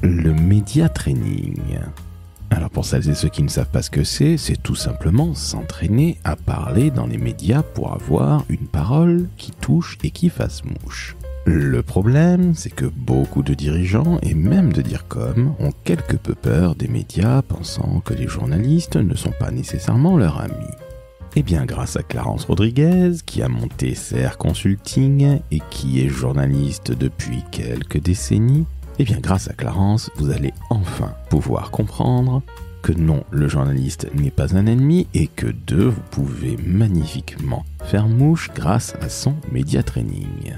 Le média training. Alors pour celles et ceux qui ne savent pas ce que c'est tout simplement s'entraîner à parler dans les médias pour avoir une parole qui touche et qui fasse mouche. Le problème, c'est que beaucoup de dirigeants et même de DIRCOM ont quelque peu peur des médias, pensant que les journalistes ne sont pas nécessairement leurs amis. Eh bien, grâce à Clarence Rodriguez, qui a monté CR Consulting et qui est journaliste depuis quelques décennies, eh bien, grâce à Clarence, vous allez enfin pouvoir comprendre que non, le journaliste n'est pas un ennemi et que vous pouvez magnifiquement faire mouche grâce à son média training.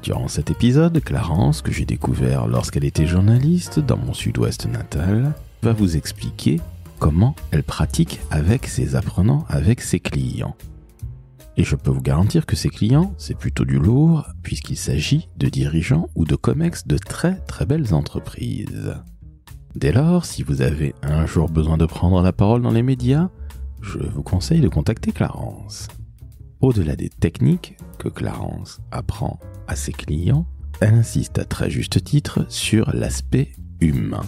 Durant cet épisode, Clarence, que j'ai découvert lorsqu'elle était journaliste dans mon sud-ouest natal, va vous expliquer comment elle pratique avec ses apprenants, avec ses clients. Et je peux vous garantir que ces clients, c'est plutôt du lourd, puisqu'il s'agit de dirigeants ou de comex de très très belles entreprises. Dès lors, si vous avez un jour besoin de prendre la parole dans les médias, je vous conseille de contacter Clarence. Au-delà des techniques que Clarence apprend à ses clients, elle insiste à très juste titre sur l'aspect humain.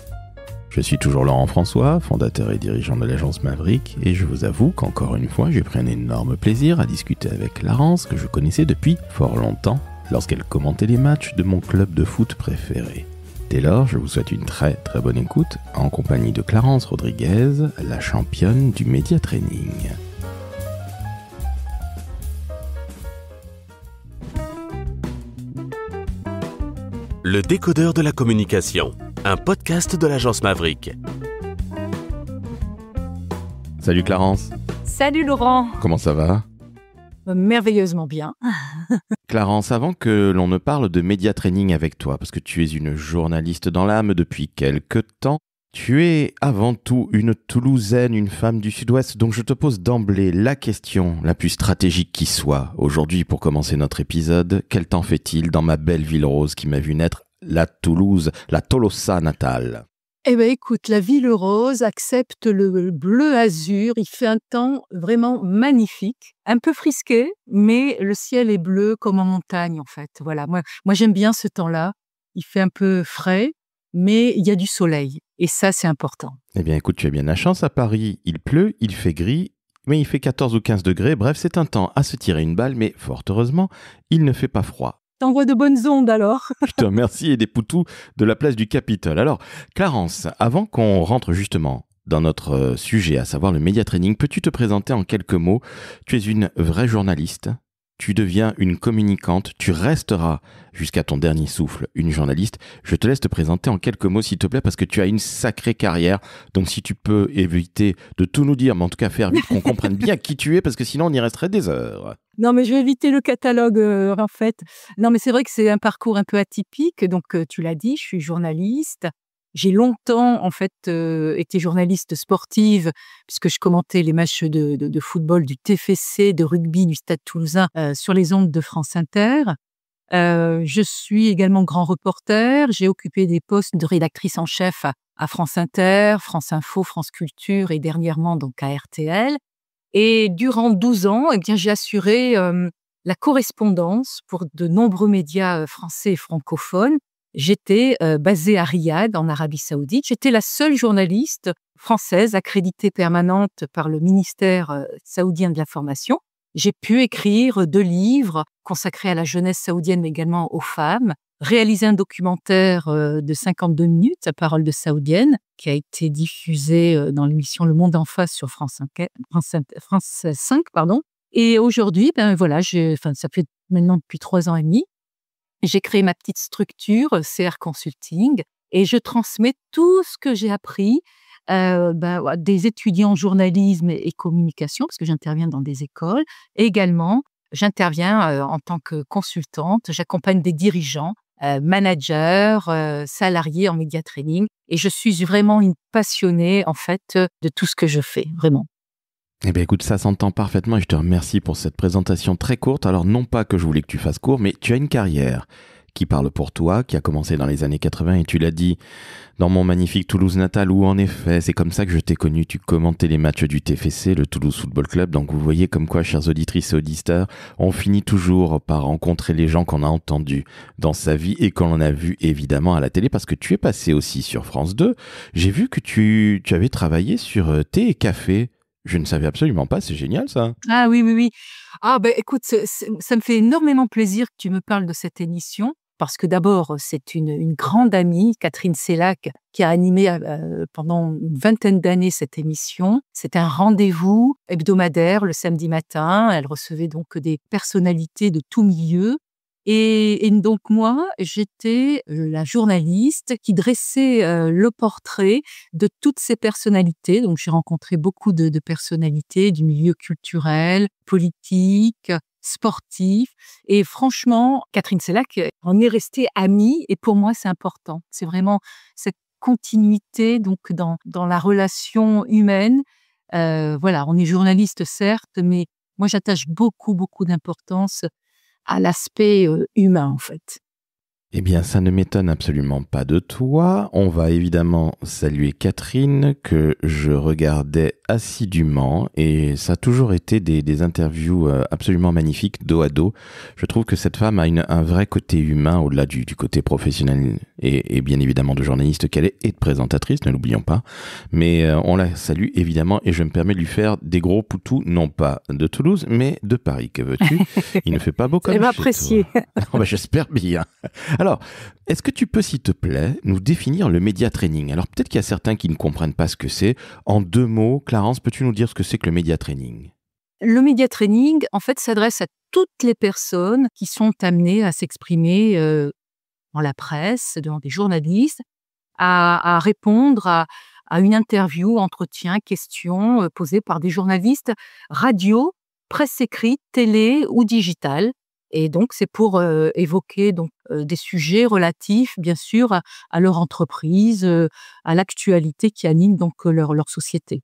Je suis toujours Laurent François, fondateur et dirigeant de l'agence Maverick, et je vous avoue qu'encore une fois, j'ai pris un énorme plaisir à discuter avec Clarence, que je connaissais depuis fort longtemps, lorsqu'elle commentait les matchs de mon club de foot préféré. Dès lors, je vous souhaite une très très bonne écoute, en compagnie de Clarence Rodriguez, la championne du média training. Le décodeur de la communication, un podcast de l'agence Maverick. Salut Clarence. Salut Laurent. Comment ça va ? Merveilleusement bien. Clarence, avant que l'on ne parle de média training avec toi, parce que tu es une journaliste dans l'âme depuis quelque temps, tu es avant tout une Toulousaine, une femme du Sud-Ouest, donc je te pose d'emblée la question la plus stratégique qui soit. Aujourd'hui, pour commencer notre épisode, quel temps fait-il dans ma belle ville rose qui m'a vu naître, la Toulouse, la Tolosa natale ? Eh bien écoute, la ville rose accepte le bleu azur, il fait un temps vraiment magnifique, un peu frisqué, mais le ciel est bleu comme en montagne en fait. Voilà, moi j'aime bien ce temps-là, il fait un peu frais, mais il y a du soleil. Et ça, c'est important. Eh bien, écoute, tu as bien la chance. À Paris, il pleut, il fait gris, mais il fait 14 ou 15 degrés. Bref, c'est un temps à se tirer une balle, mais fort heureusement, il ne fait pas froid. T'envoies de bonnes ondes alors. Je te remercie et des poutous de la place du Capitole. Alors, Clarence, avant qu'on rentre justement dans notre sujet, à savoir le média training, peux-tu te présenter en quelques mots ? Tu es une vraie journaliste. Tu deviens une communicante, tu resteras jusqu'à ton dernier souffle une journaliste. Je te laisse te présenter en quelques mots s'il te plaît parce que tu as une sacrée carrière. Donc si tu peux éviter de tout nous dire, mais en tout cas faire vite qu'on comprenne bien qui tu es parce que sinon on y resterait des heures. Non mais je vais éviter le catalogue en fait. Non mais c'est vrai que c'est un parcours un peu atypique. Donc tu l'as dit, je suis journaliste. J'ai longtemps, en fait, été journaliste sportive puisque je commentais les matchs de football du TFC, de rugby du Stade Toulousain sur les ondes de France Inter. Je suis également grand reporter. J'ai occupé des postes de rédactrice en chef à France Inter, France Info, France Culture et dernièrement donc à RTL. Et durant 12 ans, eh bien, j'ai assuré la correspondance pour de nombreux médias français et francophones. J'étais basée à Riyad, en Arabie Saoudite. J'étais la seule journaliste française accréditée permanente par le ministère saoudien de l'information. J'ai pu écrire 2 livres consacrés à la jeunesse saoudienne, mais également aux femmes, réaliser un documentaire de 52 minutes, à parole de saoudienne, qui a été diffusé dans l'émission Le Monde en face sur France 5. Et aujourd'hui, ben voilà, ça fait maintenant depuis 3 ans et demi, j'ai créé ma petite structure, CR Consulting, et je transmets tout ce que j'ai appris des étudiants en journalisme et communication, parce que j'interviens dans des écoles. Et également, j'interviens en tant que consultante, j'accompagne des dirigeants, managers, salariés en média training. Et je suis vraiment une passionnée, en fait, de tout ce que je fais, vraiment. Eh bien écoute, ça s'entend parfaitement et je te remercie pour cette présentation très courte. Alors non pas que je voulais que tu fasses court, mais tu as une carrière qui parle pour toi, qui a commencé dans les années 80 et tu l'as dit dans mon magnifique Toulouse natal où en effet, c'est comme ça que je t'ai connu. Tu commentais les matchs du TFC, le Toulouse Football Club. Donc vous voyez comme quoi, chères auditrices et auditeurs, on finit toujours par rencontrer les gens qu'on a entendus dans sa vie et qu'on a vu évidemment à la télé parce que tu es passé aussi sur France 2. J'ai vu que tu avais travaillé sur Thé et Café. Je ne savais absolument pas, c'est génial ça. Ah oui, oui, oui. Ah ben écoute, ça me fait énormément plaisir que tu me parles de cette émission, parce que d'abord, c'est une grande amie, Catherine Sellac, qui a animé pendant une vingtaine d'années cette émission. C'était un rendez-vous hebdomadaire le samedi matin. Elle recevait donc des personnalités de tout milieu. Et donc moi, j'étais la journaliste qui dressait le portrait de toutes ces personnalités. Donc j'ai rencontré beaucoup de personnalités du milieu culturel, politique, sportif. Et franchement, Catherine Sellac en est restée amie. Et pour moi, c'est important. C'est vraiment cette continuité donc dans la relation humaine. Voilà, on est journaliste certes, mais moi j'attache beaucoup, beaucoup d'importance à l'aspect humain, en fait. Eh bien, ça ne m'étonne absolument pas de toi. On va évidemment saluer Catherine, que je regardais assidûment, et ça a toujours été des interviews absolument magnifiques, dos à dos. Je trouve que cette femme a un vrai côté humain, au-delà du côté professionnel et bien évidemment de journaliste qu'elle est, et de présentatrice, ne l'oublions pas. Mais on la salue évidemment, et je me permets de lui faire des gros poutous, non pas de Toulouse, mais de Paris. Que veux-tu? Il ne fait pas beau comme Elle va chez apprécier. toi. J'espère bien. Alors, est-ce que tu peux, s'il te plaît, nous définir le média training? Alors, peut-être qu'il y a certains qui ne comprennent pas ce que c'est. En 2 mots, Clarence, peux-tu nous dire ce que c'est que le média training? Le média training, en fait, s'adresse à toutes les personnes qui sont amenées à s'exprimer dans la presse, devant des journalistes, à répondre à une interview, entretien, questions posées par des journalistes radio, presse écrite, télé ou digitale. Et donc, c'est pour évoquer donc des sujets relatifs, bien sûr, à leur entreprise, à l'actualité qui anime donc leur société.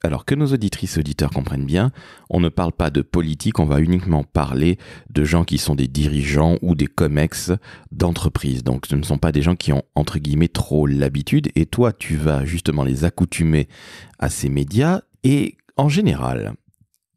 Alors que nos auditrices et auditeurs comprennent bien, on ne parle pas de politique, on va uniquement parler de gens qui sont des dirigeants ou des comex d'entreprise. Donc ce ne sont pas des gens qui ont, entre guillemets, trop l'habitude. Et toi, tu vas justement les accoutumer à ces médias. Et en général,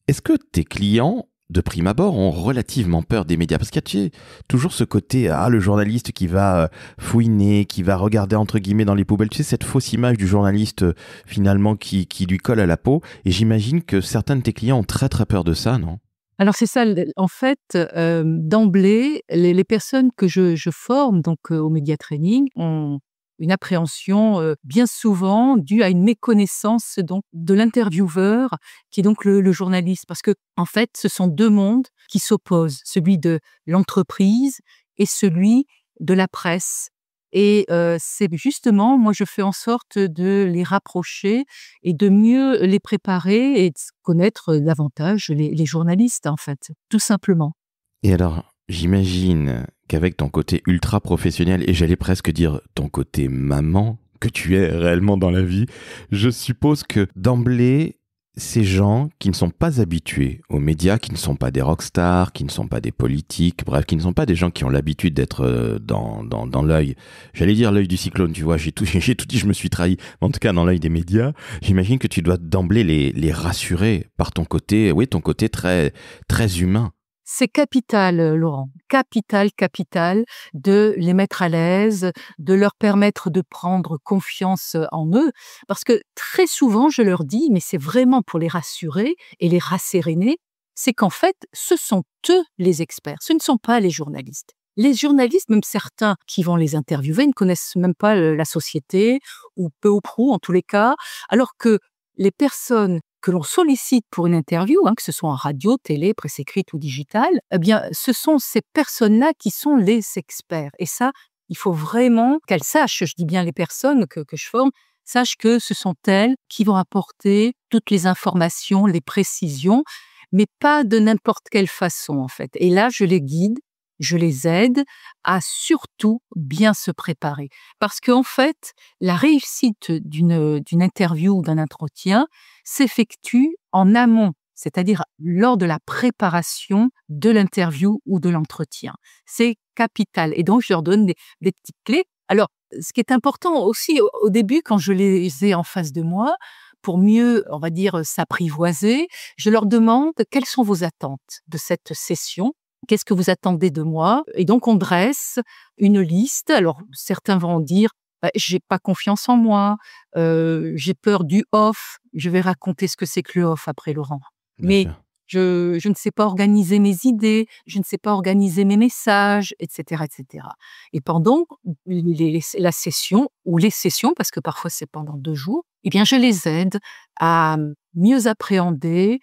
est-ce que tes clients, de prime abord, ont relativement peur des médias? Parce qu'il y a tu sais, toujours ce côté, le journaliste qui va fouiner, qui va regarder entre guillemets dans les poubelles. Tu sais, cette fausse image du journaliste finalement qui lui colle à la peau. Et j'imagine que certains de tes clients ont très très peur de ça, non? Alors c'est ça, en fait, d'emblée, les personnes que je forme donc au média training ont une appréhension bien souvent due à une méconnaissance donc de l'intervieweur qui est donc le journaliste. Parce que en fait, ce sont 2 mondes qui s'opposent, celui de l'entreprise et celui de la presse. Et c'est justement, moi je fais en sorte de les rapprocher et de mieux les préparer et de connaître davantage les journalistes en fait, tout simplement. Et alors, j'imagine qu'avec ton côté ultra professionnel, et j'allais presque dire ton côté maman, que tu es réellement dans la vie, je suppose que d'emblée, ces gens qui ne sont pas habitués aux médias, qui ne sont pas des rockstars, qui ne sont pas des politiques, bref, qui ne sont pas des gens qui ont l'habitude d'être dans l'œil, j'allais dire l'œil du cyclone, tu vois, j'ai tout dit, je me suis trahi, mais en tout cas dans l'œil des médias, j'imagine que tu dois d'emblée les rassurer par ton côté, oui, ton côté très, très humain. C'est capital, Laurent, capital, capital de les mettre à l'aise, de leur permettre de prendre confiance en eux. Parce que très souvent, je leur dis, mais c'est vraiment pour les rassurer et les rasséréner, c'est qu'en fait, ce sont eux les experts, ce ne sont pas les journalistes. Les journalistes, même certains qui vont les interviewer, ne connaissent même pas la société, ou peu ou prou en tous les cas, alors que les personnes que l'on sollicite pour une interview, que ce soit en radio, télé, presse écrite ou digitale, eh bien, ce sont ces personnes-là qui sont les experts. Et ça, il faut vraiment qu'elles sachent, je dis bien les personnes que je forme, sachent que ce sont elles qui vont apporter toutes les informations, les précisions, mais pas de n'importe quelle façon, en fait. Et là, je les guide, je les aide à surtout bien se préparer. Parce qu'en fait, la réussite d'une interview ou d'un entretien s'effectue en amont. c'est-à-dire lors de la préparation de l'interview ou de l'entretien. C'est capital. Et donc, je leur donne des petites clés. Alors, ce qui est important aussi au début, quand je les ai en face de moi, pour mieux, on va dire, s'apprivoiser, je leur demande quelles sont vos attentes de cette session. Qu'est-ce que vous attendez de moi? Et donc, on dresse une liste. Alors, certains vont dire, j'ai pas confiance en moi, j'ai peur du off. Je vais raconter ce que c'est que le off après, Laurent. Bien Mais sûr. je ne sais pas organiser mes idées, je ne sais pas organiser mes messages, etc., etc. Et pendant la session ou les sessions, parce que parfois c'est pendant 2 jours, eh bien, je les aide à mieux appréhender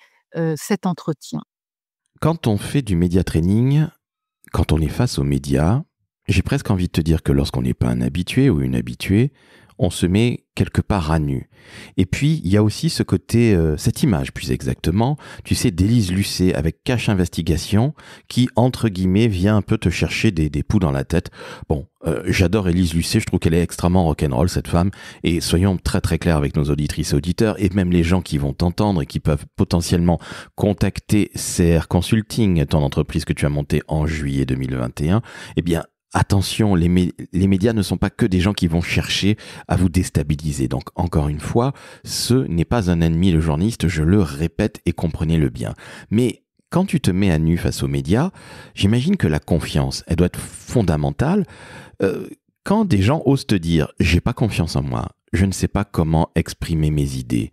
cet entretien. Quand on fait du média training, quand on est face aux médias, j'ai presque envie de te dire que lorsqu'on n'est pas un habitué ou une habituée, on se met quelque part à nu. Et puis, il y a aussi ce côté, cette image plus exactement, tu sais, d'Élise Lucet avec Cache Investigation, qui, entre guillemets, vient un peu te chercher des poux dans la tête. Bon, j'adore Élise Lucet, je trouve qu'elle est extrêmement rock'n'roll, cette femme, et soyons très très clairs avec nos auditrices et auditeurs, et même les gens qui vont t'entendre et qui peuvent potentiellement contacter CR Consulting, ton entreprise que tu as montée en juillet 2021, eh bien, attention, les médias ne sont pas que des gens qui vont chercher à vous déstabiliser. Donc, encore une fois, ce n'est pas un ennemi, le journaliste, je le répète et comprenez-le bien. Mais quand tu te mets à nu face aux médias, j'imagine que la confiance, elle doit être fondamentale. Quand des gens osent te dire « j'ai pas confiance en moi, je ne sais pas comment exprimer mes idées »,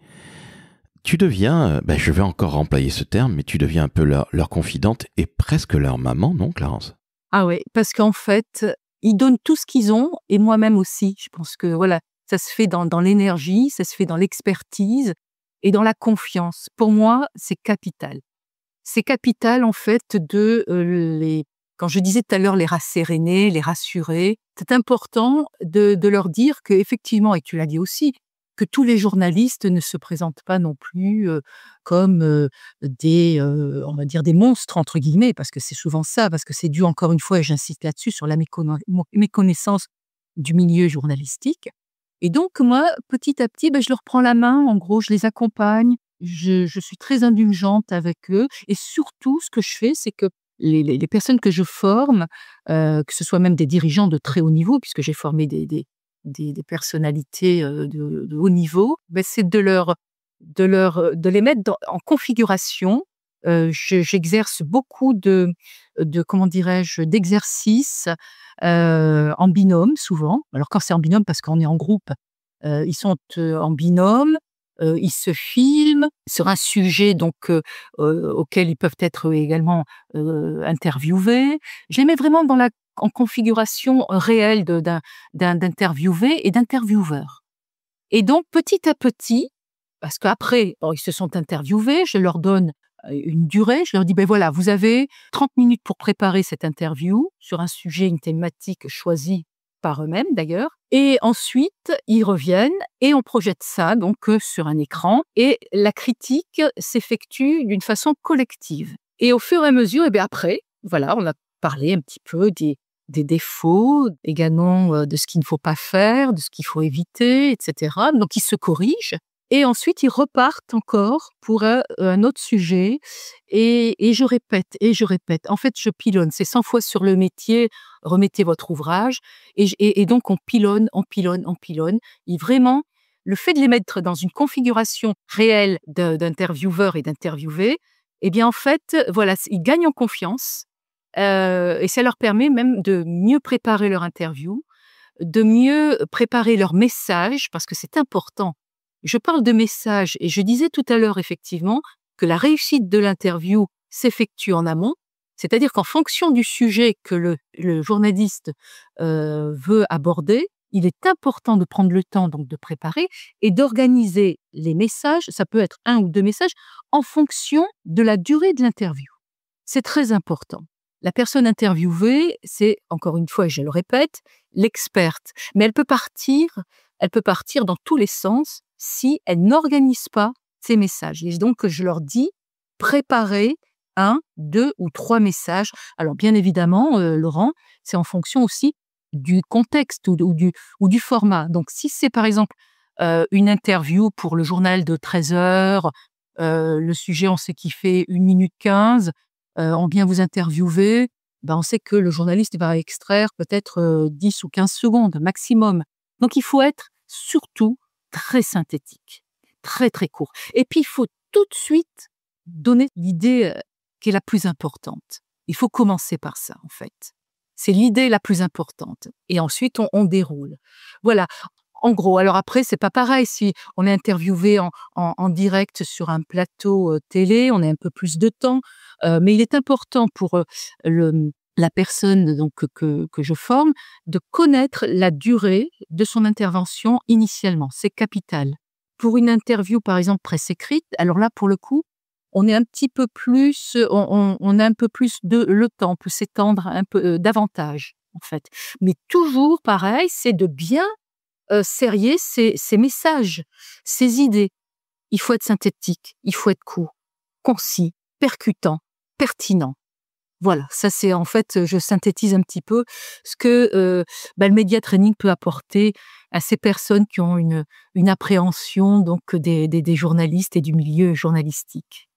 tu deviens, je vais encore employer ce terme, mais tu deviens un peu leur confidente et presque leur maman, non, Clarence? Ah ouais, parce qu'en fait, ils donnent tout ce qu'ils ont et moi-même aussi. Je pense que voilà, ça se fait dans l'énergie, ça se fait dans l'expertise et dans la confiance. Pour moi, c'est capital. C'est capital en fait quand je disais tout à l'heure les rasséréner, les rassurer, c'est important de leur dire qu'effectivement, et tu l'as dit aussi, que tous les journalistes ne se présentent pas non plus comme on va dire des monstres entre guillemets, parce que c'est souvent ça, parce que c'est dû encore une fois, et j'insiste là-dessus, sur la méconnaissance du milieu journalistique. Et donc moi, petit à petit, je leur prends la main, en gros, je les accompagne, je suis très indulgente avec eux, et surtout, ce que je fais, c'est que les personnes que je forme, que ce soit même des dirigeants de très haut niveau, puisque j'ai formé des personnalités de haut niveau, c'est de les mettre en configuration. J'exerce beaucoup de comment dirais-je, d'exercices en binôme souvent. Alors quand c'est en binôme, parce qu'on est en groupe, ils sont en binôme, ils se filment sur un sujet donc auquel ils peuvent être également interviewés. Je les mets vraiment en configuration réelle d'interviewé et d'intervieweur. Et donc petit à petit, parce qu'après, ils se sont interviewés, je leur donne une durée, je leur dis, voilà, vous avez 30 minutes pour préparer cette interview sur un sujet, une thématique choisie par eux-mêmes d'ailleurs. Et ensuite, ils reviennent et on projette ça donc sur un écran. Et la critique s'effectue d'une façon collective. Et au fur et à mesure, après, voilà, on a parlé un petit peu des défauts, également de ce qu'il ne faut pas faire, de ce qu'il faut éviter, etc. Donc, ils se corrigent. Et ensuite, ils repartent encore pour un autre sujet. Et je répète, et je répète. En fait, je pilonne. C'est 100 fois sur le métier, remettez votre ouvrage. Et donc, on pilonne, on pilonne, on pilonne. Et vraiment, le fait de les mettre dans une configuration réelle d'intervieweur et d'interviewé, eh bien, en fait, voilà, ils gagnent en confiance. Et ça leur permet même de mieux préparer leur interview, de mieux préparer leur message, parce que c'est important. Je parle de message et je disais tout à l'heure effectivement que la réussite de l'interview s'effectue en amont, c'est-à-dire qu'en fonction du sujet que le journaliste veut aborder, il est important de prendre le temps donc de préparer et d'organiser les messages, ça peut être 1 ou 2 messages, en fonction de la durée de l'interview. C'est très important. La personne interviewée, c'est, encore une fois, et je le répète, l'experte. Mais elle peut partir dans tous les sens si elle n'organise pas ses messages. Et donc, je leur dis, préparez 1, 2 ou 3 messages. Alors, bien évidemment, Laurent, c'est en fonction aussi du contexte ou du format. Donc, si c'est par exemple une interview pour le journal de 13 heures, le sujet, on sait qu'il fait 1 minute 15, on vient vous interviewer, on sait que le journaliste va extraire peut-être 10 ou 15 secondes maximum. Donc il faut être surtout très synthétique, très, très court. Et puis il faut tout de suite donner l'idée qui est la plus importante. Il faut commencer par ça, en fait. C'est l'idée la plus importante. Et ensuite, on déroule. Voilà. En gros, alors après, c'est pas pareil. Si on est interviewé en direct sur un plateau télé, on a un peu plus de temps. Mais il est important pour la personne donc que je forme de connaître la durée de son intervention initialement. C'est capital. Pour une interview, par exemple, presse écrite, alors là, pour le coup, on est un petit peu plus, on a un peu plus de le temps, on peut s'étendre un peu davantage, en fait. Mais toujours pareil, c'est de bien serrer ses messages, ses idées. Il faut être synthétique, il faut être court, concis, percutant, pertinent. Voilà, ça c'est en fait, je synthétise un petit peu ce que le média training peut apporter à ces personnes qui ont une appréhension donc des journalistes et du milieu journalistique.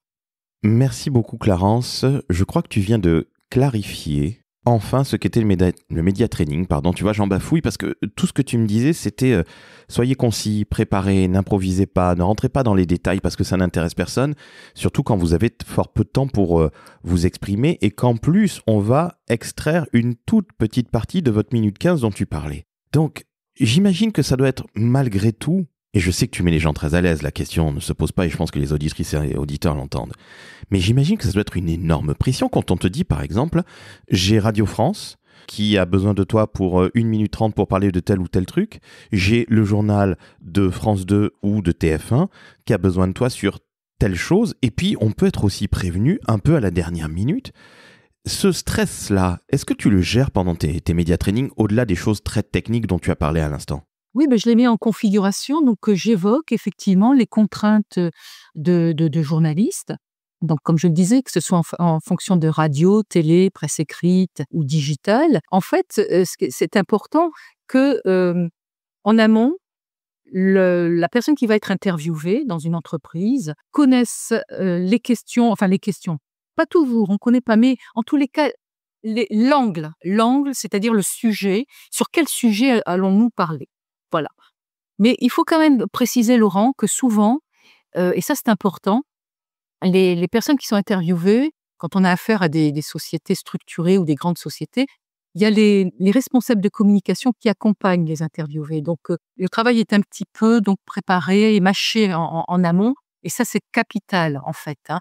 Merci beaucoup Clarence. Je crois que tu viens de clarifier enfin ce qu'était le média training. Pardon, tu vois, j'en bafouille parce que tout ce que tu me disais, c'était soyez concis, préparez, n'improvisez pas, ne rentrez pas dans les détails parce que ça n'intéresse personne, surtout quand vous avez fort peu de temps pour vous exprimer et qu'en plus, on va extraire une toute petite partie de votre minute 15 dont tu parlais. Donc, j'imagine que ça doit être malgré tout. Et je sais que tu mets les gens très à l'aise, la question ne se pose pas et je pense que les auditrices et auditeurs l'entendent. Mais j'imagine que ça doit être une énorme pression quand on te dit, par exemple, j'ai Radio France qui a besoin de toi pour 1 minute 30 pour parler de tel ou tel truc. J'ai le journal de France 2 ou de TF1 qui a besoin de toi sur telle chose. Et puis, on peut être aussi prévenu un peu à la dernière minute. Ce stress-là, est-ce que tu le gères pendant tes média training au-delà des choses très techniques dont tu as parlé à l'instant ? Oui, je les mets en configuration, donc j'évoque effectivement les contraintes de journalistes. Donc, comme je le disais, que ce soit en fonction de radio, télé, presse écrite ou digitale. En fait, c'est important que, en amont, la personne qui va être interviewée dans une entreprise connaisse les questions, pas toujours, on ne connaît pas, mais en tous les cas, l'angle, c'est-à-dire le sujet, sur quel sujet allons-nous parler. Voilà. Mais il faut quand même préciser, Laurent, que souvent, et ça c'est important, les personnes qui sont interviewées, quand on a affaire à des sociétés structurées ou des grandes sociétés, il y a les responsables de communication qui accompagnent les interviewés. Donc, le travail est un petit peu donc préparé et mâché en amont, et ça c'est capital en fait, hein.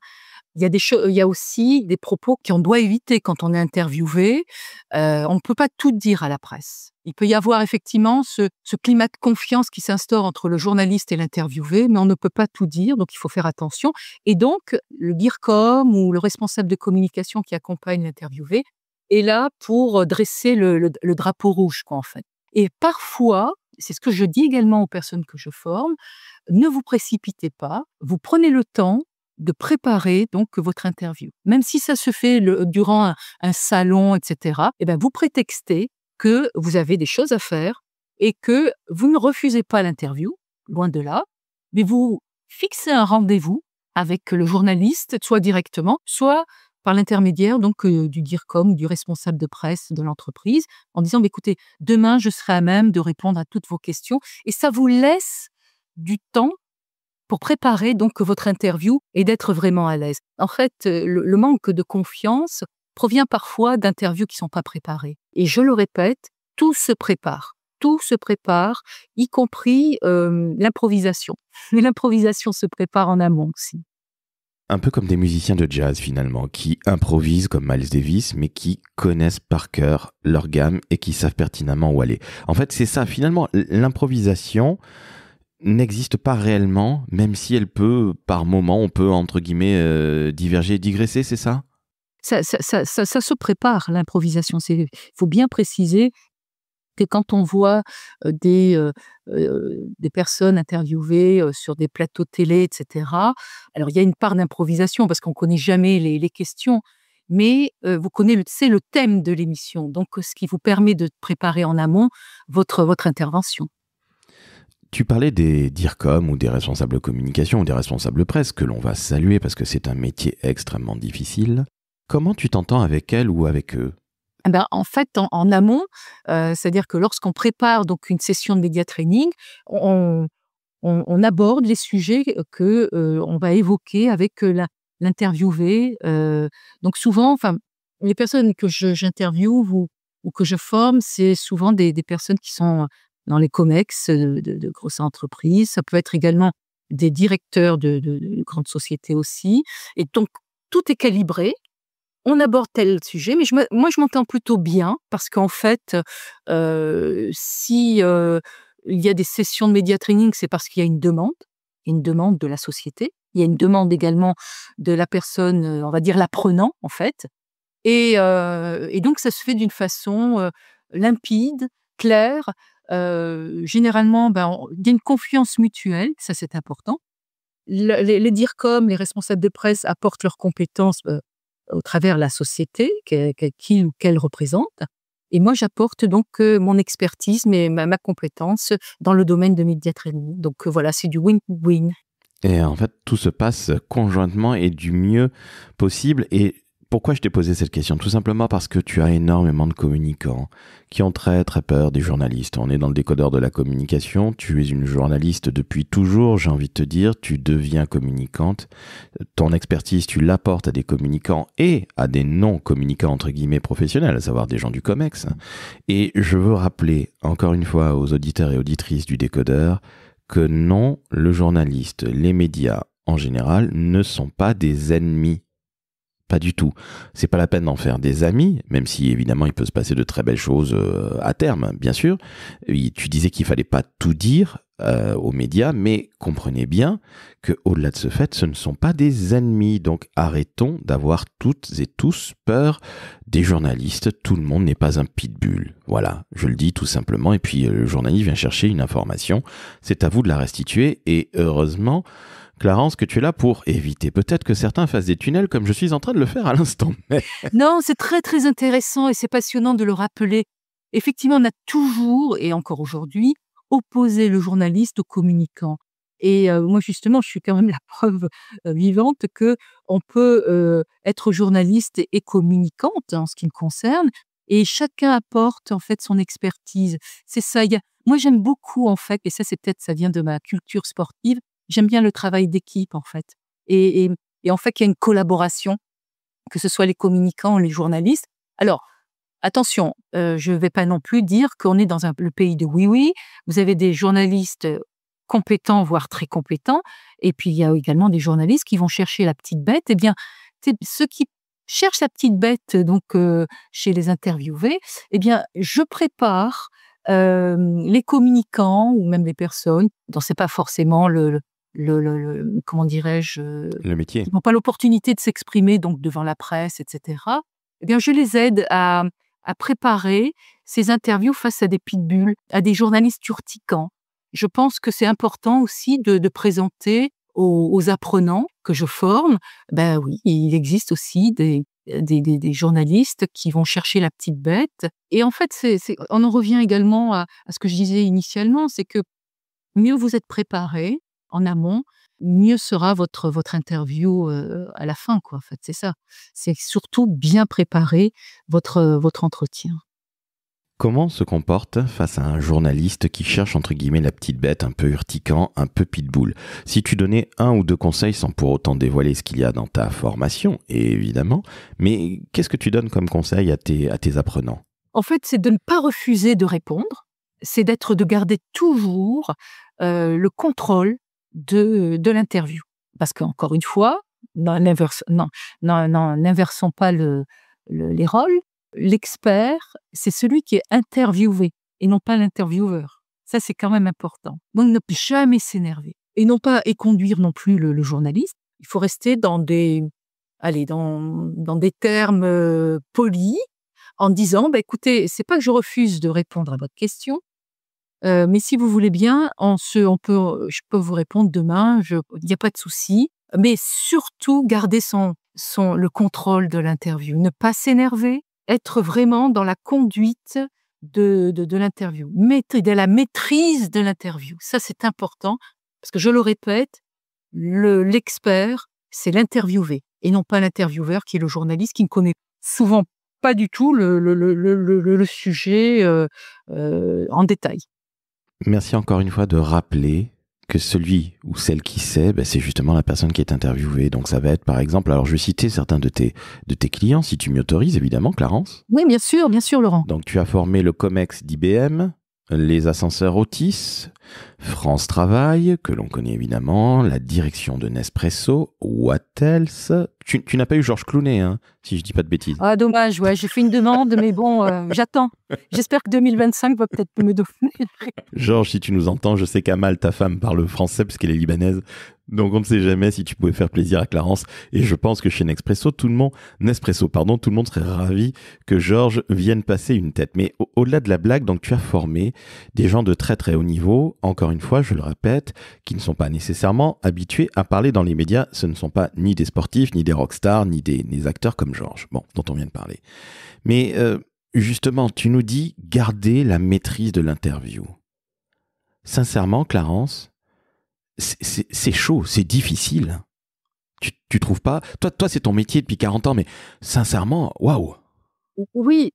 Il y a aussi des propos qu'on doit éviter quand on est interviewé. On ne peut pas tout dire à la presse. Il peut y avoir effectivement ce climat de confiance qui s'instaure entre le journaliste et l'interviewé, mais on ne peut pas tout dire, donc il faut faire attention. Et donc, le DIRCOM ou le responsable de communication qui accompagne l'interviewé est là pour dresser le drapeau rouge, quoi, en fait. Et parfois, c'est ce que je dis également aux personnes que je forme, ne vous précipitez pas, vous prenez le temps de préparer donc votre interview. Même si ça se fait durant un salon, etc., vous prétextez que vous avez des choses à faire et que vous ne refusez pas l'interview, loin de là, mais vous fixez un rendez-vous avec le journaliste, soit directement, soit par l'intermédiaire donc du DIRCOM, du responsable de presse de l'entreprise, en disant écoutez, demain je serai à même de répondre à toutes vos questions, et ça vous laisse du temps pour préparer donc votre interview et d'être vraiment à l'aise. En fait, le manque de confiance provient parfois d'interviews qui ne sont pas préparées. Et je le répète, tout se prépare. Tout se prépare, y compris l'improvisation. Mais l'improvisation se prépare en amont aussi. Un peu comme des musiciens de jazz finalement, qui improvisent comme Miles Davis, mais qui connaissent par cœur leur gamme et qui savent pertinemment où aller. En fait, c'est ça, finalement, l'improvisation n'existe pas réellement, même si elle peut, par moment, on peut, entre guillemets, diverger, digresser, c'est ça ? Ça se prépare, l'improvisation. Il faut bien préciser que quand on voit des personnes interviewées sur des plateaux télé, etc., alors il y a une part d'improvisation parce qu'on ne connaît jamais les questions, mais vous connaissez le thème de l'émission, donc ce qui vous permet de préparer en amont votre intervention. Tu parlais des DIRCOM ou des responsables communication ou des responsables presse que l'on va saluer parce que c'est un métier extrêmement difficile. Comment tu t'entends avec elles ou avec eux? En fait, en amont, c'est-à-dire que lorsqu'on prépare donc une session de média training, on aborde les sujets que, on va évoquer avec, l'interviewé. Donc souvent, enfin, les personnes que j'interviewe ou que je forme, c'est souvent des personnes qui sont dans les comex, de grosses entreprises. Ça peut être également des directeurs de grandes sociétés aussi, et donc tout est calibré. On aborde tel sujet, mais moi je m'entends plutôt bien parce qu'en fait, si, il y a des sessions de média training, c'est parce qu'il y a une demande. Il y a une demande de la société. Il y a une demande également de la personne, on va dire l'apprenant en fait, et donc ça se fait d'une façon, limpide, claire. Généralement, il y a une confiance mutuelle, ça c'est important. Les DIRCOM, les responsables de presse apportent leurs compétences, au travers la société qu'ils ou qu'elles représentent, et moi j'apporte donc, mon expertise, ma compétence dans le domaine de média training. Donc, voilà, c'est du win-win. Et en fait, tout se passe conjointement et du mieux possible. Et pourquoi je t'ai posé cette question? Tout simplement parce que tu as énormément de communicants qui ont très très peur des journalistes. On est dans le décodeur de la communication. Tu es une journaliste depuis toujours, j'ai envie de te dire. Tu deviens communicante. Ton expertise, tu l'apportes à des communicants et à des non-communicants entre guillemets professionnels, à savoir des gens du COMEX. Et je veux rappeler encore une fois aux auditeurs et auditrices du décodeur que non, le journaliste, les médias en général ne sont pas des ennemis. Pas du tout. C'est pas la peine d'en faire des amis, même si évidemment il peut se passer de très belles choses à terme, bien sûr. Et tu disais qu'il fallait pas tout dire aux médias, mais comprenez bien que au-delà de ce fait, ce ne sont pas des ennemis. Donc arrêtons d'avoir toutes et tous peur des journalistes. Tout le monde n'est pas un pitbull. Voilà, je le dis tout simplement. Et puis le journaliste vient chercher une information. C'est à vous de la restituer. Et heureusement, Clarence, que tu es là pour éviter peut-être que certains fassent des tunnels comme je suis en train de le faire à l'instant. Non, c'est très, très intéressant et c'est passionnant de le rappeler. Effectivement, on a toujours, et encore aujourd'hui, opposé le journaliste au communicant. Et moi justement, je suis quand même la preuve, vivante que on peut, être journaliste et communicante en ce qui me concerne, et chacun apporte en fait son expertise. C'est ça, moi j'aime beaucoup en fait, et ça c'est peut-être ça vient de ma culture sportive, j'aime bien le travail d'équipe en fait, et en fait qu'il y a une collaboration, que ce soit les communicants ou les journalistes. Alors, attention, je ne vais pas non plus dire qu'on est dans le pays de oui-oui. Vous avez des journalistes compétents, voire très compétents, et puis il y a également des journalistes qui vont chercher la petite bête. Eh bien, ceux qui cherchent la petite bête, donc chez les interviewés, eh bien, je prépare les communicants ou même les personnes dont c'est pas forcément comment dirais-je, Le métier. qui n'ont pas l'opportunité de s'exprimer donc devant la presse, etc. Eh bien, je les aide à préparer ces interviews face à des pitbulls, à des journalistes urticants. Je pense que c'est important aussi de présenter aux apprenants que je forme, ben oui, il existe aussi des journalistes qui vont chercher la petite bête. Et en fait, on en revient également à ce que je disais initialement, c'est que mieux vous êtes préparé en amont, mieux sera votre interview, à la fin, quoi, en fait, c'est ça. C'est surtout bien préparer votre entretien. Comment on se comporte face à un journaliste qui cherche entre guillemets la petite bête, un peu urticant, un peu pitbull? Si tu donnais un ou deux conseils sans pour autant dévoiler ce qu'il y a dans ta formation, évidemment, mais qu'est-ce que tu donnes comme conseil à tes apprenants? En fait, c'est de ne pas refuser de répondre, c'est de garder toujours, le contrôle de l'interview. Parce qu'encore une fois, n'inversons pas les rôles. L'expert, c'est celui qui est interviewé et non pas l'intervieweur. Ça, c'est quand même important. Donc, ne jamais s'énerver et non pas conduire non plus le journaliste. Il faut rester dans des termes polis, en disant écoutez, c'est pas que je refuse de répondre à votre question, mais si vous voulez bien, je peux vous répondre demain, il n'y a pas de souci. Mais surtout, garder le contrôle de l'interview. Ne pas s'énerver, être vraiment dans la conduite de l'interview, de la maîtrise de l'interview. Ça, c'est important, parce que je le répète, l'expert, c'est l'interviewé, et non pas l'intervieweur qui est le journaliste qui ne connaît souvent pas du tout le sujet en détail. Merci encore une fois de rappeler que celui ou celle qui sait, c'est justement la personne qui est interviewée. Donc ça va être par exemple, alors je vais citer certains de tes clients, si tu m'y autorises évidemment, Clarence. Oui, bien sûr, Laurent. Donc tu as formé le COMEX d'IBM, les ascenseurs Otis, France Travail, que l'on connaît évidemment, la direction de Nespresso, What else? Tu n'as pas eu Georges Clooney, hein, si je dis pas de bêtises. Ah, dommage, ouais, j'ai fait une demande, mais bon, j'attends. J'espère que 2025 va peut-être me donner. Georges, si tu nous entends, je sais qu'Amal, ta femme, parle français parce qu'elle est libanaise. Donc on ne sait jamais si tu pouvais faire plaisir à Clarence. Et je pense que chez Nespresso, tout le monde serait ravi que Georges vienne passer une tête. Mais au-delà de la blague, donc tu as formé des gens de très très haut niveau, encore une fois, je le répète, qui ne sont pas nécessairement habitués à parler dans les médias. Ce ne sont pas ni des sportifs, ni des rockstars, ni des acteurs comme Georges, dont on vient de parler. Mais justement, tu nous dis garder la maîtrise de l'interview. Sincèrement, Clarence, c'est chaud, c'est difficile. Tu trouves pas? Toi, c'est ton métier depuis 40 ans, mais sincèrement, waouh! Oui,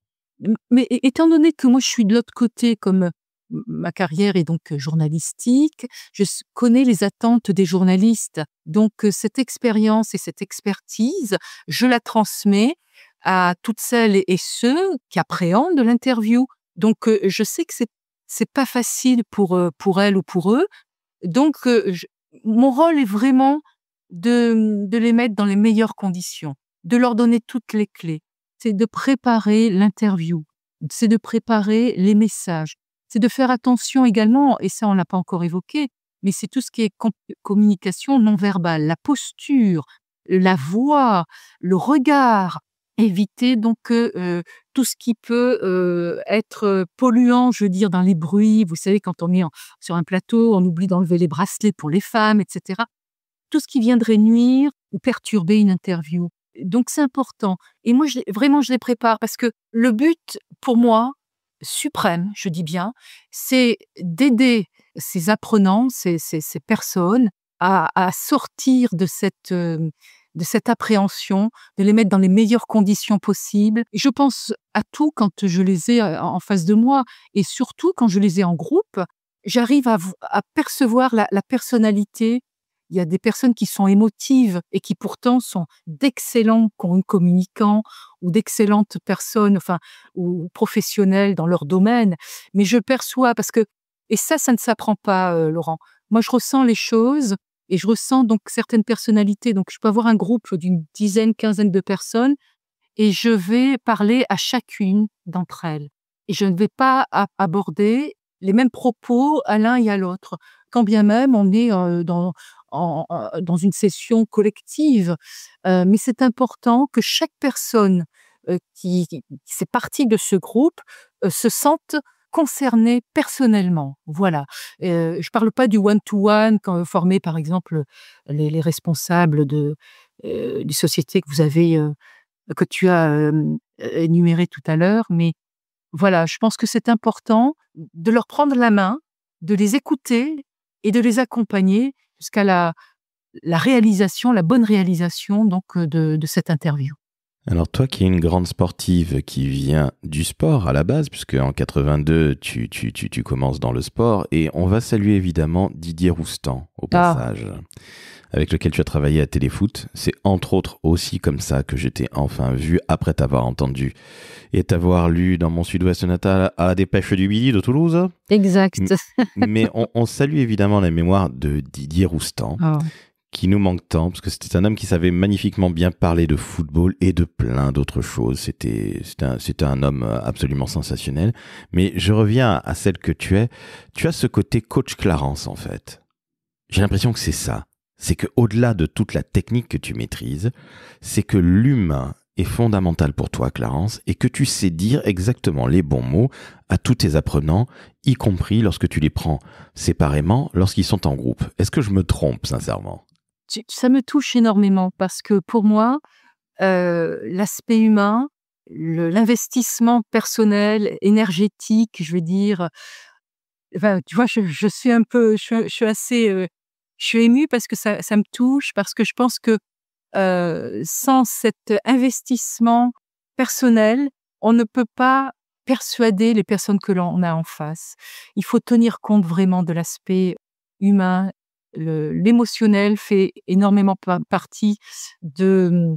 mais étant donné que moi je suis de l'autre côté, comme ma carrière est donc journalistique, je connais les attentes des journalistes. Donc cette expérience et cette expertise, je la transmets à toutes celles et ceux qui appréhendent l'interview. Donc je sais que c'est pas facile pour elles ou pour eux. Donc mon rôle est vraiment de les mettre dans les meilleures conditions, de leur donner toutes les clés. C'est de préparer l'interview, c'est de préparer les messages, c'est de faire attention également, et ça on l'a pas encore évoqué, mais c'est tout ce qui est communication non verbale, la posture, la voix, le regard, éviter donc tout ce qui peut être polluant, je veux dire, dans les bruits. Vous savez, quand on est sur un plateau, on oublie d'enlever les bracelets pour les femmes, etc. Tout ce qui viendrait nuire ou perturber une interview. Donc c'est important. Et moi, je les prépare, parce que le but, pour moi, suprême, je dis bien, c'est d'aider ces apprenants, ces personnes à sortir de cette appréhension, de les mettre dans les meilleures conditions possibles. Et je pense à tout quand je les ai en face de moi, et surtout quand je les ai en groupe, j'arrive à percevoir la personnalité. Il y a des personnes qui sont émotives et qui pourtant sont d'excellents communicants ou d'excellentes personnes, ou professionnels dans leur domaine. Mais je perçois, et ça ne s'apprend pas, Laurent. Moi, je ressens les choses et je ressens donc certaines personnalités. Donc, je peux avoir un groupe d'une dizaine, quinzaine de personnes et je vais parler à chacune d'entre elles. Et je ne vais pas aborder les mêmes propos à l'un et à l'autre, quand bien même on est dans une session collective. Mais c'est important que chaque personne qui fait partie de ce groupe se sente concernée personnellement. Voilà. Je parle pas du one-to-one formé par exemple les responsables des sociétés que tu as énumérées tout à l'heure, mais voilà, je pense que c'est important de leur prendre la main, de les écouter et de les accompagner jusqu'à la réalisation, la bonne réalisation donc de cette interview. Alors toi qui es une grande sportive qui vient du sport à la base, puisque en 82 tu commences dans le sport, et on va saluer évidemment Didier Roustan au passage, avec lequel tu as travaillé à Téléfoot. C'est entre autres aussi comme ça que j'étais enfin vu après t'avoir entendu et t'avoir lu dans mon Sud-Ouest natal à la Dépêche du Midi de Toulouse. Exact. Mais on salue évidemment la mémoire de Didier Roustan. Qui nous manque tant, parce que c'était un homme qui savait magnifiquement bien parler de football et de plein d'autres choses. C'était un homme absolument sensationnel. Mais je reviens à celle que tu es. Tu as ce côté coach Clarence, en fait. J'ai l'impression que c'est ça. C'est que au-delà de toute la technique que tu maîtrises, c'est que l'humain est fondamental pour toi, Clarence, et que tu sais dire exactement les bons mots à tous tes apprenants, y compris lorsque tu les prends séparément, lorsqu'ils sont en groupe. Est-ce que je me trompe, sincèrement ? Ça me touche énormément, parce que pour moi, l'aspect humain l'investissement personnel, énergétique, je vais dire. Enfin, tu vois, je suis un peu, je suis assez, je suis émue parce que ça me touche, parce que je pense que sans cet investissement personnel, on ne peut pas persuader les personnes que l'on a en face. Il faut tenir compte vraiment de l'aspect humain. L'émotionnel fait énormément partie de,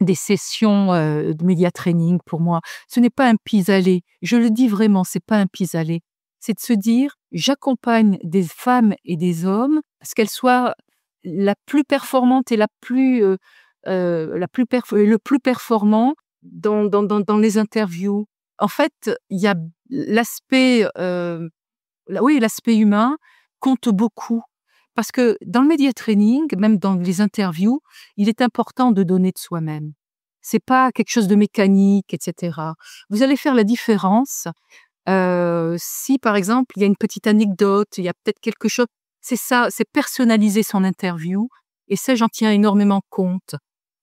des sessions, de média training pour moi. Ce n'est pas un pis-aller. Je le dis vraiment, c'est pas un pis-aller. C'est de se dire: «J'accompagne des femmes et des hommes, à ce qu'elles soient la plus performante et la plus le plus performant dans les interviews». En fait, il y a l'aspect, oui, l'aspect humain compte beaucoup. Parce que dans le média training, même dans les interviews, il est important de donner de soi-même. C'est pas quelque chose de mécanique, et cetera. Vous allez faire la différence, si par exemple, il y a une petite anecdote, il y a peut-être quelque chose, c'est ça, c'est personnaliser son interview, et ça, j'en tiens énormément compte.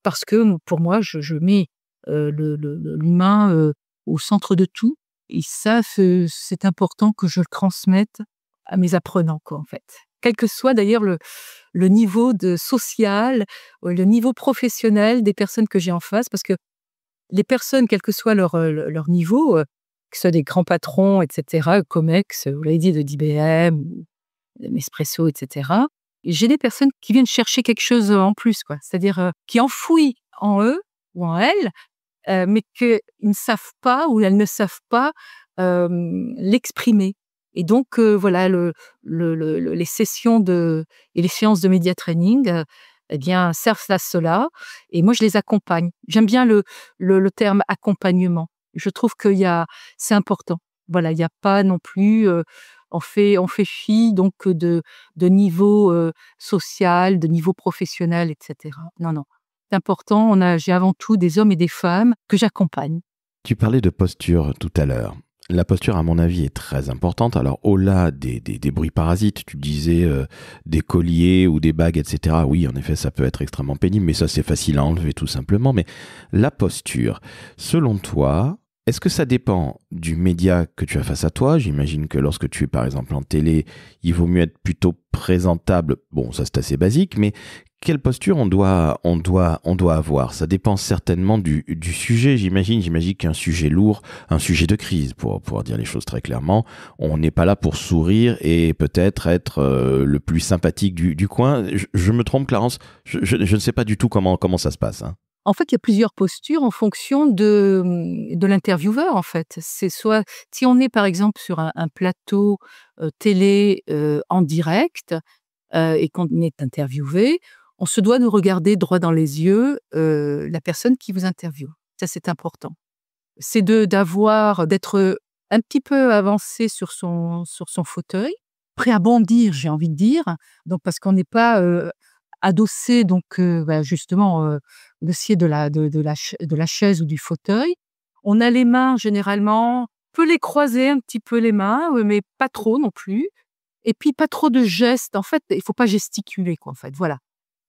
Parce que pour moi, je mets, l'humain, au centre de tout, et ça, c'est important que je le transmette à mes apprenants, quoi, en fait. Quel que soit d'ailleurs le niveau de social, le niveau professionnel des personnes que j'ai en face, parce que les personnes, quel que soit leur niveau, que ce soit des grands patrons, et cetera, Comex, vous l'avez dit, d'IBM ou Nespresso, et cetera. J'ai des personnes qui viennent chercher quelque chose en plus, quoi. C'est-à-dire, qui enfouissent en eux ou en elles, mais qu'ils ne savent pas ou elles ne savent pas, l'exprimer. Et donc, voilà, les sessions et les séances de média training, eh bien, servent à cela, et moi, je les accompagne. J'aime bien le terme accompagnement. Je trouve c'est important. Voilà, il y a pas non plus, on fait fi donc de niveau, social, de niveau professionnel, et cetera. Non, non. C'est important, j'ai avant tout des hommes et des femmes que j'accompagne. Tu parlais de posture tout à l'heure. La posture, à mon avis, est très importante. Alors, au-delà des bruits parasites, tu disais des colliers ou des bagues, etc. Oui, en effet, ça peut être extrêmement pénible, mais ça, c'est facile à enlever tout simplement. Mais la posture, selon toi, est-ce que ça dépend du média que tu as face à toi? J'imagine que lorsque tu es, par exemple, en télé, il vaut mieux être plutôt présentable. Bon, ça, c'est assez basique, mais quelle posture on doit avoir? Ça dépend certainement du sujet, j'imagine. J'imagine qu'un sujet lourd, un sujet de crise, pour pouvoir dire les choses très clairement, on n'est pas là pour sourire et peut-être être le plus sympathique du coin. Je me trompe, Clarence? Je ne sais pas du tout comment ça se passe, hein. En fait, il y a plusieurs postures en fonction de l'intervieweur, en fait. C'est soit si on est, par exemple, sur un plateau, télé, en direct, et qu'on est interviewé, on se doit de regarder droit dans les yeux, la personne qui vous interviewe. Ça, c'est important. C'est d'être un petit peu avancé sur son fauteuil, prêt à bondir, j'ai envie de dire. Donc parce qu'on n'est pas, adossé donc, justement, au dossier de la chaise ou du fauteuil. On a les mains généralement, on peut les croiser un petit peu les mains, mais pas trop non plus, et puis pas trop de gestes. En fait, il faut pas gesticuler, quoi, en fait, voilà.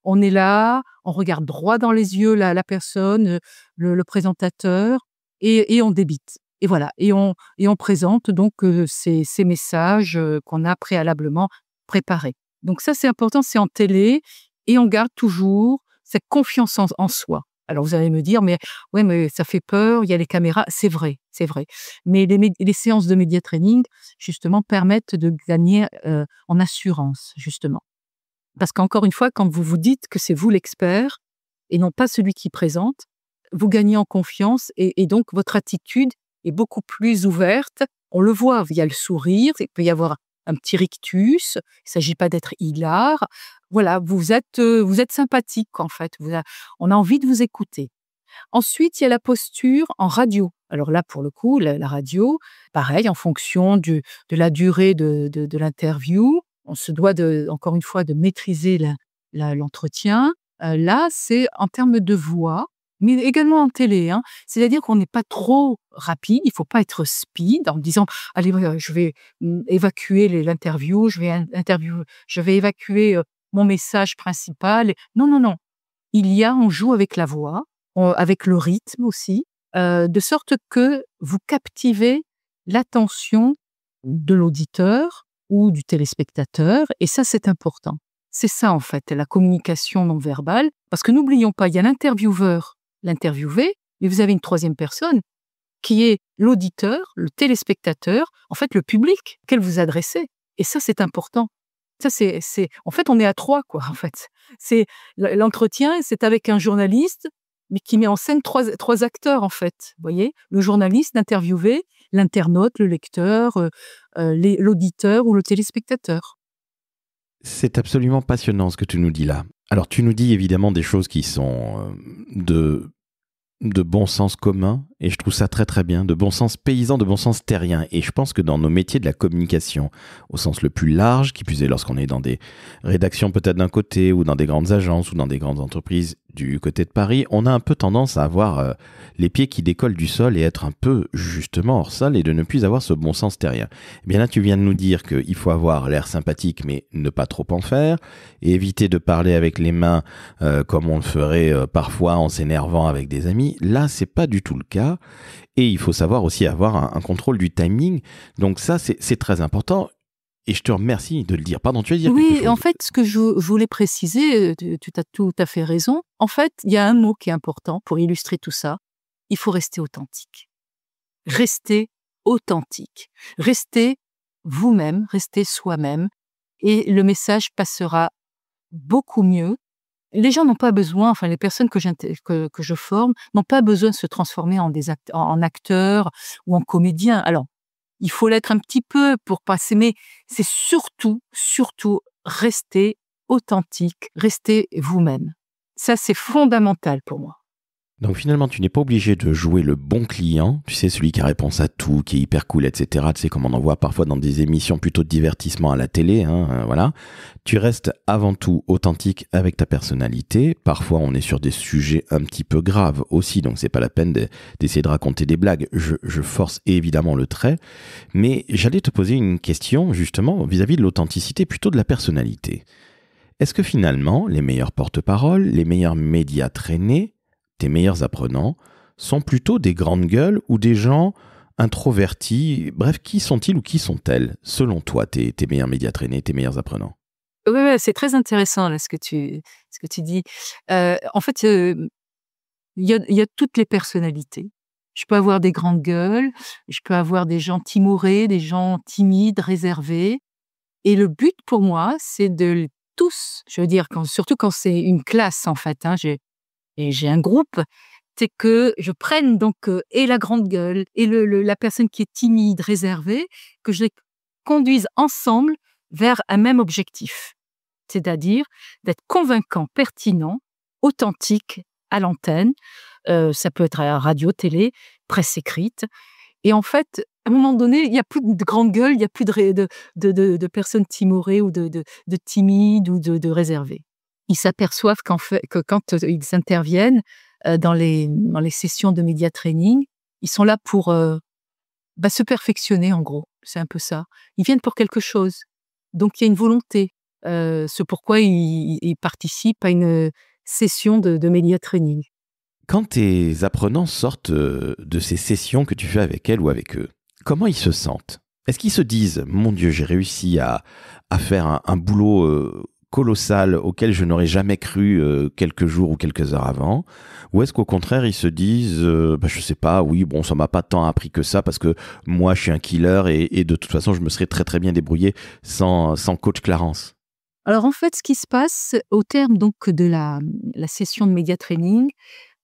On est là, on regarde droit dans les yeux la personne, le présentateur, et on débite, et voilà, et on présente donc, ces messages, qu'on a préalablement préparés. Donc ça, c'est important, c'est en télé, et on garde toujours cette confiance en soi. Alors vous allez me dire: «Mais ouais, mais ça fait peur, il y a les caméras». C'est vrai, c'est vrai. Mais les séances de média training, justement, permettent de gagner, en assurance, justement. Parce qu'encore une fois, quand vous vous dites que c'est vous l'expert et non pas celui qui présente, vous gagnez en confiance, et donc votre attitude est beaucoup plus ouverte. On le voit, il y a le sourire, il peut y avoir un petit rictus, il ne s'agit pas d'être hilar. Voilà, vous êtes sympathique, en fait, on a envie de vous écouter. Ensuite, il y a la posture en radio. Alors là, pour le coup, la radio, pareil, en fonction de la durée de l'interview, on se doit encore une fois, de maîtriser l'entretien. Là, c'est en termes de voix, mais également en télé, hein. C'est-à-dire qu'on n'est pas trop rapide, il faut pas être speed en disant: «Allez, je vais, évacuer l'interview, je vais évacuer, mon message principal». Non, non, non. On joue avec la voix, avec le rythme aussi. de sorte que vous captivez l'attention de l'auditeur ou du téléspectateur, et ça, c'est important. C'est ça, en fait, la communication non verbale, parce que n'oublions pas, il y a l'intervieweur, l'interviewé, mais vous avez une troisième personne qui est l'auditeur, le téléspectateur, en fait, le public auquel vous adressez. Et ça, c'est important. Ça, en fait, on est à trois, quoi, en fait. L'entretien, c'est avec un journaliste, mais qui met en scène trois acteurs, en fait. Vous voyez, le journaliste, l'interviewé, l'internaute, le lecteur, l'auditeur ou le téléspectateur. C'est absolument passionnant ce que tu nous dis là. Alors, tu nous dis évidemment des choses qui sont de bon sens commun, et je trouve ça très très bien, de bon sens paysan, de bon sens terrien. Et je pense que dans nos métiers de la communication, au sens le plus large, qui plus est lorsqu'on est dans des rédactions peut-être d'un côté, ou dans des grandes agences, ou dans des grandes entreprises du côté de Paris, on a un peu tendance à avoir les pieds qui décollent du sol et être un peu justement hors sol et de ne plus avoir ce bon sens terrien. Eh bien là, tu viens de nous dire qu'il faut avoir l'air sympathique, mais ne pas trop en faire, et éviter de parler avec les mains comme on le ferait parfois en s'énervant avec des amis. Là, c'est pas du tout le cas. Et il faut savoir aussi avoir un contrôle du timing. Donc ça, c'est très important. Et je te remercie de le dire. Pardon, tu vas dire quelque chose? Oui, en fait, ce que je voulais préciser, tu as tout à fait raison. En fait, il y a un mot qui est important pour illustrer tout ça. Il faut rester authentique. Rester authentique. Rester vous-même, rester soi-même. Et le message passera beaucoup mieux. Les gens n'ont pas besoin, enfin les personnes que je forme, n'ont pas besoin de se transformer en acteurs ou en comédiens. Alors, il faut l'être un petit peu pour passer, mais c'est surtout rester authentique, rester vous-même. Ça, c'est fondamental pour moi. Donc finalement, tu n'es pas obligé de jouer le bon client, tu sais, celui qui a réponse à tout, qui est hyper cool, etc. Tu sais, comme on en voit parfois dans des émissions plutôt de divertissement à la télé, voilà. Tu restes avant tout authentique avec ta personnalité. Parfois, on est sur des sujets un petit peu graves aussi, donc c'est pas la peine d'essayer de raconter des blagues. Je force évidemment le trait, mais j'allais te poser une question justement vis-à-vis de l'authenticité, plutôt de la personnalité. Est-ce que finalement, les meilleurs porte-paroles, les meilleurs médias traînés, tes meilleurs apprenants, sont plutôt des grandes gueules ou des gens introvertis? Bref, qui sont-ils ou qui sont-elles, selon toi, tes meilleurs médias traînés, tes meilleurs apprenants? Oui, c'est très intéressant là, ce que tu dis. En fait, il y a toutes les personnalités. Je peux avoir des grandes gueules, je peux avoir des gens timorés, des gens timides, réservés. Et le but pour moi, c'est de tous, je veux dire, surtout quand c'est une classe en fait, j'ai un groupe, c'est que je prenne donc et la grande gueule et la personne qui est timide, réservée, que je les conduise ensemble vers un même objectif. C'est-à-dire d'être convaincant, pertinent, authentique à l'antenne. Ça peut être à la radio, télé, presse écrite. Et en fait, à un moment donné, il n'y a plus de grande gueule, il n'y a plus de personnes timorées ou de timides ou de réservées. Ils s'aperçoivent que quand ils interviennent dans les sessions de média training, ils sont là pour se perfectionner, en gros. C'est un peu ça. Ils viennent pour quelque chose. Donc, il y a une volonté. C'est pourquoi ils participent à une session de média training. Quand tes apprenants sortent de ces sessions que tu fais avec elles ou avec eux, comment ils se sentent? Est-ce qu'ils se disent « Mon Dieu, j'ai réussi à faire un boulot colossal auquel je n'aurais jamais cru quelques jours ou quelques heures avant ?» Ou est-ce qu'au contraire, ils se disent je sais pas, oui, bon, ça m'a pas tant appris que ça parce que moi, je suis un killer et de toute façon, je me serais très très bien débrouillé sans coach Clarence. Alors, en fait, ce qui se passe au terme donc de la session de média training,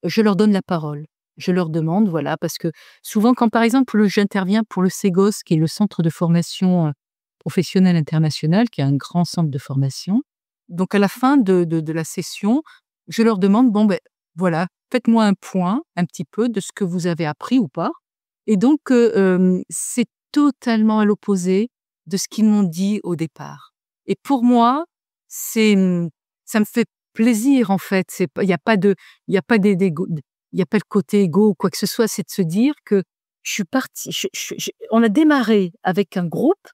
je leur donne la parole. Je leur demande, voilà, parce que souvent, quand par exemple, j'interviens pour le CEGOS, qui est le Centre de formation professionnelle internationale, qui est un grand centre de formation, donc à la fin de la session, je leur demande, voilà, faites-moi un point, un petit peu, de ce que vous avez appris ou pas. Et donc, c'est totalement à l'opposé de ce qu'ils m'ont dit au départ. Et pour moi, ça me fait plaisir, en fait. Il n'y a pas le côté égo ou quoi que ce soit. C'est de se dire que je suis partie. On a démarré avec un groupe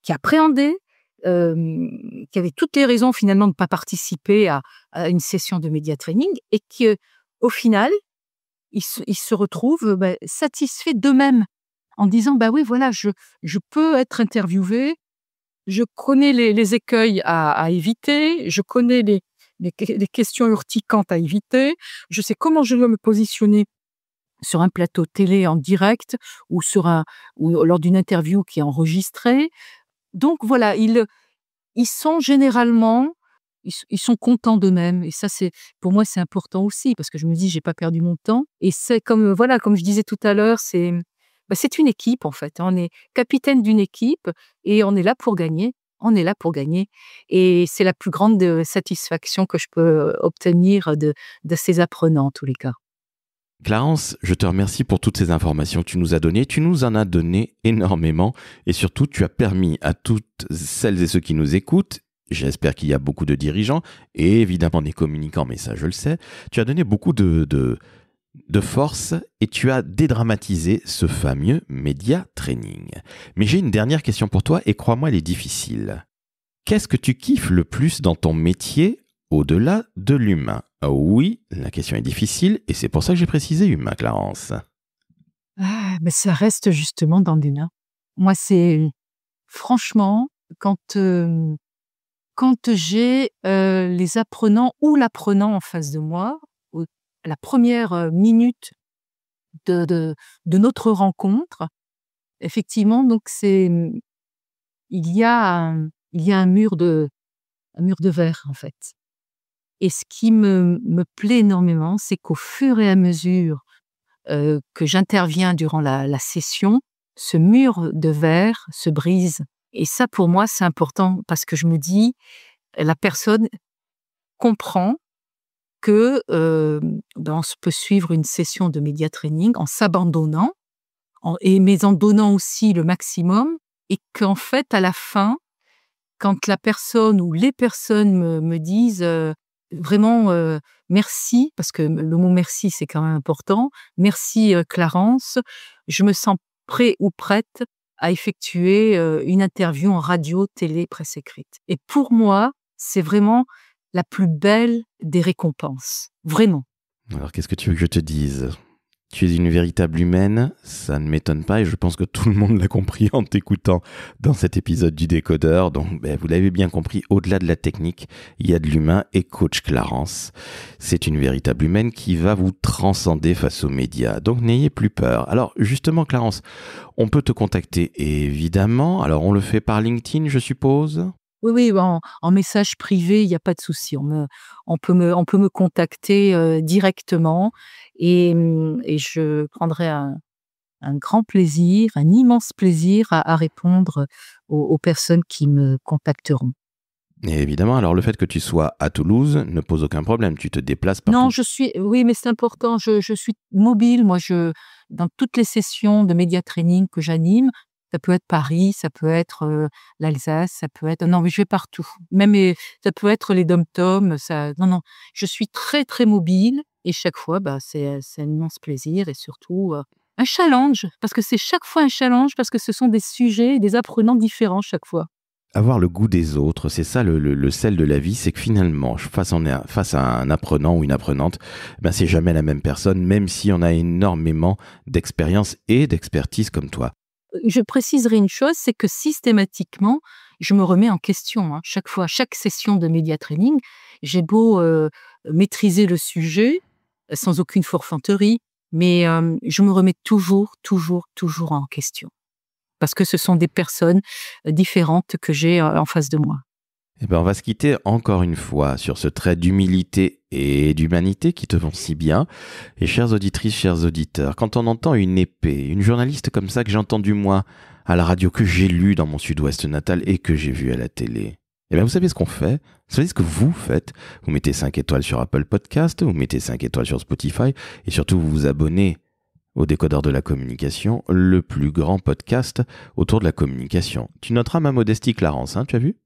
qui appréhendait, qui avait toutes les raisons finalement de ne pas participer à une session de média training et qui, au final, ils se retrouvent satisfaits d'eux-mêmes en disant bah oui voilà je peux être interviewé, je connais les écueils à éviter, je connais les questions urticantes à éviter, je sais comment je dois me positionner sur un plateau télé en direct ou ou lors d'une interview qui est enregistrée. Donc voilà, ils sont généralement ils sont contents d'eux-mêmes et ça c'est pour moi c'est important aussi parce que je me dis: «J'ai pas perdu mon temps» et c'est comme, voilà, comme je disais tout à l'heure, c'est une équipe en fait. On est capitaine d'une équipe et on est là pour gagner. On est là pour gagner et c'est la plus grande, satisfaction que je peux obtenir de ces apprenants en tous les cas. Clarence, je te remercie pour toutes ces informations que tu nous as données. Tu nous en as donné énormément et surtout, tu as permis à toutes celles et ceux qui nous écoutent, j'espère qu'il y a beaucoup de dirigeants et évidemment des communicants, mais ça je le sais, tu as donné beaucoup de force et tu as dédramatisé ce fameux média training. Mais j'ai une dernière question pour toi et crois-moi, elle est difficile. Qu'est-ce que tu kiffes le plus dans ton métier au-delà de l'humain? Oui, la question est difficile et c'est pour ça que j'ai précisé humain, Clarence. Ah, mais ça reste justement dans l'humain. Moi, c'est franchement, quand j'ai, les apprenants ou l'apprenant en face de moi, au à la première, minute de notre rencontre, effectivement, donc il y a un mur de verre, en fait. Et ce qui me plaît énormément, c'est qu'au fur et à mesure, que j'interviens durant la session, ce mur de verre se brise. Et ça, pour moi, c'est important parce que je me dis: «La personne comprend que, on peut suivre une session de média training en s'abandonnant, mais en donnant aussi le maximum» et qu'en fait, à la fin, quand la personne ou les personnes me disent, vraiment, «Merci», parce que le mot «merci» c'est quand même important. «Merci, Clarence», je me sens prêt ou prête à effectuer, une interview en radio, télé, presse écrite et pour moi, c'est vraiment la plus belle des récompenses, vraiment. Alors qu'est-ce que tu veux que je te dise? Tu es une véritable humaine, ça ne m'étonne pas et je pense que tout le monde l'a compris en t'écoutant dans cet épisode du Décodeur. Donc vous l'avez bien compris, au-delà de la technique, il y a de l'humain et coach Clarence. C'est une véritable humaine qui va vous transcender face aux médias. Donc n'ayez plus peur. Alors justement Clarence, on peut te contacter évidemment. Alors on le fait par LinkedIn je suppose? Oui, oui, en message privé, il y a pas de souci. On peut me contacter, directement et je prendrai un grand plaisir, un immense plaisir à répondre aux personnes qui me contacteront. Et évidemment, alors le fait que tu sois à Toulouse ne pose aucun problème, tu te déplaces partout. Non, oui, mais c'est important, je suis mobile, moi, dans toutes les sessions de média training que j'anime, ça peut être Paris, ça peut être, l'Alsace, ça peut être non, mais je vais partout. Ça peut être les DOM-TOM, non, non, je suis très, très mobile et chaque fois, c'est un immense plaisir et surtout, un challenge, parce que c'est chaque fois un challenge, parce que ce sont des sujets, des apprenants différents chaque fois. Avoir le goût des autres, c'est ça le sel de la vie, c'est que finalement, face à un apprenant ou une apprenante, c'est jamais la même personne, même si on a énormément d'expérience et d'expertise comme toi. Je préciserai une chose, c'est que systématiquement, je me remets en question, hein. Chaque fois, chaque session de média training, j'ai beau, maîtriser le sujet, sans aucune forfanterie, mais je me remets toujours, toujours, toujours en question. Parce que ce sont des personnes différentes que j'ai, en face de moi. On va se quitter encore une fois sur ce trait d'humilité et d'humanité qui te vont si bien. Et chères auditrices, chers auditeurs, quand on entend une épée, une journaliste comme ça que j'ai entendue moi à la radio, que j'ai lue dans mon sud-ouest natal et que j'ai vue à la télé, vous savez ce qu'on fait? Vous savez ce que vous faites? Vous mettez 5 étoiles sur Apple Podcast, vous mettez 5 étoiles sur Spotify et surtout vous vous abonnez au Décodeur de la communication, le plus grand podcast autour de la communication. Tu noteras ma modestie, Clarence, tu as vu?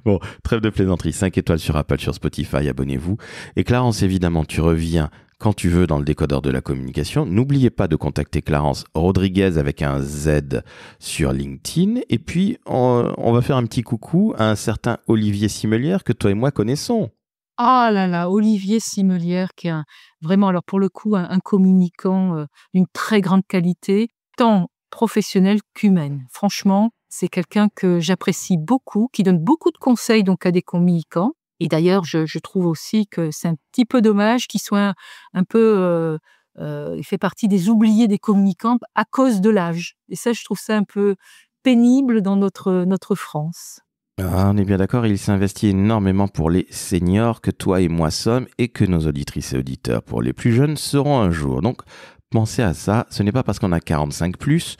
Bon, trêve de plaisanterie, 5 étoiles sur Apple, sur Spotify, abonnez-vous. Et Clarence, évidemment, tu reviens quand tu veux dans le Décodeur de la communication. N'oubliez pas de contacter Clarence Rodriguez avec un Z sur LinkedIn. Et puis, on va faire un petit coucou à un certain Olivier Simelière que toi et moi connaissons. Ah là là, Olivier Simelière qui est vraiment, alors pour le coup, un communicant d'une très grande qualité, tant professionnelle qu'humaine. Franchement, c'est quelqu'un que j'apprécie beaucoup, qui donne beaucoup de conseils donc à des communicants. Et d'ailleurs, je trouve aussi que c'est un petit peu dommage qu'il soit un peu, il fait partie des oubliés des communicants à cause de l'âge. Et ça, je trouve ça un peu pénible dans notre France. Ah, on est bien d'accord, il s'investit énormément pour les seniors que toi et moi sommes et que nos auditrices et auditeurs pour les plus jeunes seront un jour. Donc, pensez à ça, ce n'est pas parce qu'on a 45 plus,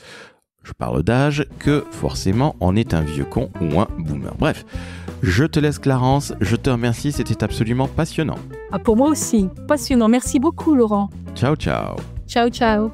je parle d'âge, que forcément on est un vieux con ou un boomer. Bref, je te laisse Clarence, je te remercie, c'était absolument passionnant. Ah, pour moi aussi, passionnant. Merci beaucoup, Laurent. Ciao ciao. Ciao, ciao.